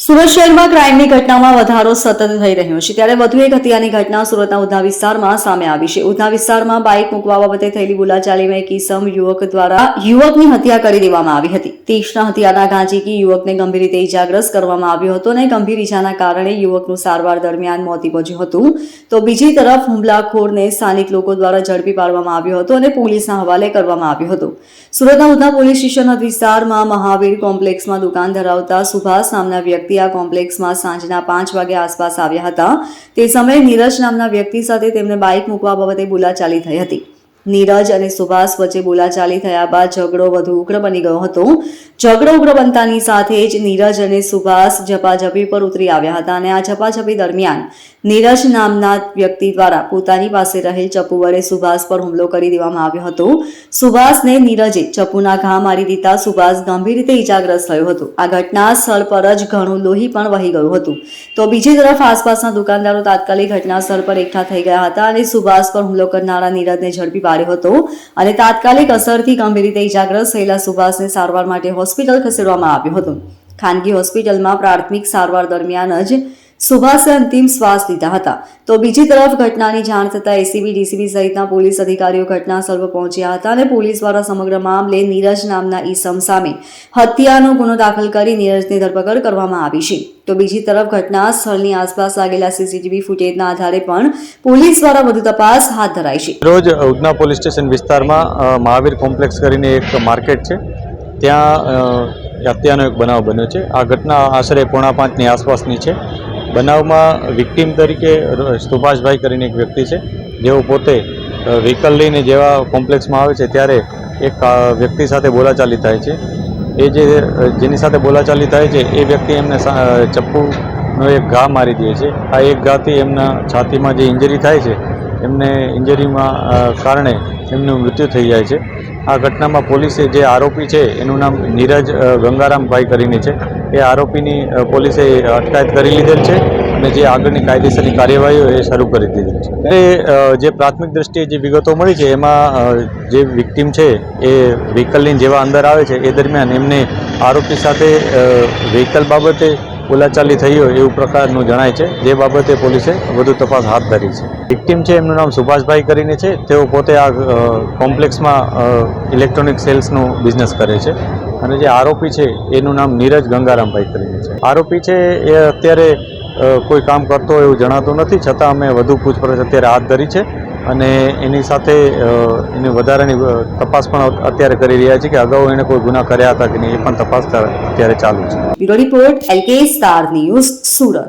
સુરત શહેરમાં ક્રાઇમની ઘટનામાં વધારો સતત થઈ રહ્યો છે ત્યારે વધુ એક હત્યાની ઘટના સુરતના ઉધના વિસ્તારમાં સામે આવી છે. ઉધના વિસ્તારમાં બાઇક મૂકવા બાબતે થયેલી બોલાચાલીમાં એક ઈસમ યુવક દ્વારા યુવકની હત્યા કરી દેવામાં આવી હતી. તીક્ષ્ણ હત્યાના ઘા ઝીકી યુવકને ગંભીર રીતે ઇજાગ્રસ્ત કરવામાં આવ્યો હતો અને ગંભીર ઇજાના કારણે યુવકનું સારવાર દરમિયાન મોત નીપજ્યું હતું. તો બીજી તરફ હુમલાખોરને સ્થાનિક લોકો દ્વારા ઝડપી પાડવામાં આવ્યો હતો અને પોલીસના હવાલે કરવામાં આવ્યો હતો. સુરતના ઉધના પોલીસ સ્ટેશન વિસ્તારમાં મહાવીર કોમ્પ્લેક્સમાં દુકાન ધરાવતા સુભાષ નામના વ્યક્તિ આ કોમ્પ્લેક્સમાં સાંજના 5 વાગ્યા આસપાસ આવ્યા હતા. તે સમયે નીરજ નામના વ્યક્તિ સાથે તેમને બાઇક મૂકવા બાબતે બોલાચાલી થઈ હતી. નીરજ અને સુભાષ વચ્ચે બોલાચાલી થયા બાદ ઝઘડો વધુ ઉગ્ર બની ગયો હતો. ઝઘડો ઉગ્ર બનતાની સાથે જ નીરજ અને સુભાષ ઝપાઝપી પર ઉતરી આવ્યા હતા અને આ ઝપાઝપી દરમિયાન નીરજ નામના વ્યક્તિ દ્વારા પોતાની પાસે રહેલ ચપ્પુ વડે સુભાષ પર હુમલો કરી દેવામાં આવ્યો હતો. સુભાષને નીરજે ચપ્પુના ઘા મારી દીધા સુભાષ ગંભીર રીતે ઇજાગ્રસ્ત થયો હતો. આ ઘટના સ્થળ પર જ ઘણું લોહી પણ વહી ગયું હતું. તો બીજી તરફ આસપાસના દુકાનદારો તાત્કાલિક ઘટના સ્થળ પર એકઠા થઈ ગયા હતા અને સુભાષ પર હુમલો કરનારા નીરજને ઝડપી પાડ્યો હતો અને તાત્કાલિક અસરથી ગંભીર રીતે ઇજાગ્રસ્ત થયેલા સુભાષને સારવાર માટે હોસ્પિટલ ખસેડવામાં આવ્યો હતો. ખાનગી હોસ્પિટલમાં પ્રાથમિક સારવાર દરમિયાન જ સુભાષે અંતિમ શ્વાસ લીધા હતા. તો બીજી તરફ ઘટનાની જાણ થતાં એસીબી ડીસીબી સહિતના પોલીસ અધિકારીઓ ઘટના સ્થળ પર પહોંચ્યા હતા અને પોલીસ દ્વારા સમગ્ર મામલે નીરજ નામના ઈસમ સામે હત્યાનો ગુનો દાખલ કરી નીરજની ધરપકડ કરવામાં આવી છે. તો બીજી તરફ ઘટના સ્થળની આસપાસ લાગેલા સીસીટીવી ફૂટેજના આધારે પણ પોલીસ દ્વારા વધુ તપાસ હાથ ધરાઈ છે. રોજ ઉધના પોલીસ સ્ટેશન વિસ્તારમાં મહાવીર કોમ્પ્લેક્સ કરીને એક માર્કેટ છે, ત્યાં હત્યાનો એક બનાવ બન્યો છે. આ ઘટના આશરે 4:45ની આસપાસની છે. બનાવમાં વિક્ટીમ તરીકે સુભાષભાઈ કરીને એક વ્યક્તિ છે, જેઓ પોતે વ્હીકલ લઈને જેવા કોમ્પ્લેક્સમાં આવે છે ત્યારે એક વ્યક્તિ સાથે બોલાચાલી થાય છે. જેની સાથે બોલાચાલી થાય છે એ વ્યક્તિ એમને ચપ્પુનો એક ઘા મારી દે છે. આ એક ઘાથી એમના છાતીમાં જે ઇન્જરી થાય છે, એમને ઇન્જરીમાં કારણે એમનું મૃત્યુ થઈ જાય છે. આ ઘટનામાં પોલીસે જે આરોપી છે એનું નામ નીરજ ગંગારામભાઈ કરીને છે. એ આરોપીની પોલીસે અટકાયત કરી લીધેલ છે અને જે આગળની કાયદેસરની કાર્યવાહીઓ એ શરૂ કરી દીધેલ છે. જે પ્રાથમિક દ્રષ્ટિએ જે વિગતો મળી છે એમાં જે વિક્ટીમ છે એ વ્હીકલ લઈને જેવા અંદર આવે છે એ દરમિયાન એમને આરોપી સાથે વ્હીકલ બાબતે બોલાચાલી થઈ હોય એવું પ્રકારનું જણાય છે, જે બાબતે પોલીસે વધુ તપાસ હાથ ધરી છે. વિક્ટીમ છે એમનું નામ સુભાષભાઈ કરીને છે. તેઓ પોતે આ કોમ્પ્લેક્સમાં ઇલેક્ટ્રોનિક સેલ્સનો બિઝનેસ કરે છે અને જે આરોપી છે એનું નામ નીરજ ગંગારામભાઈ કરીને છે. આરોપી છે એ અત્યારે કોઈ કામ કરતો એવું જણાતું નથી, છતાં અમે વધુ પૂછપરછ અત્યારે હાથ ધરી છે અને એની સાથે એની વધારાની તપાસ પણ અત્યારે કરી રહ્યા છે કે અગાઉ એને કોઈ ગુના કર્યા હતા કે નહીં એ પણ તપાસ અત્યારે ચાલુ છે. Bureau report LK star news, Surat.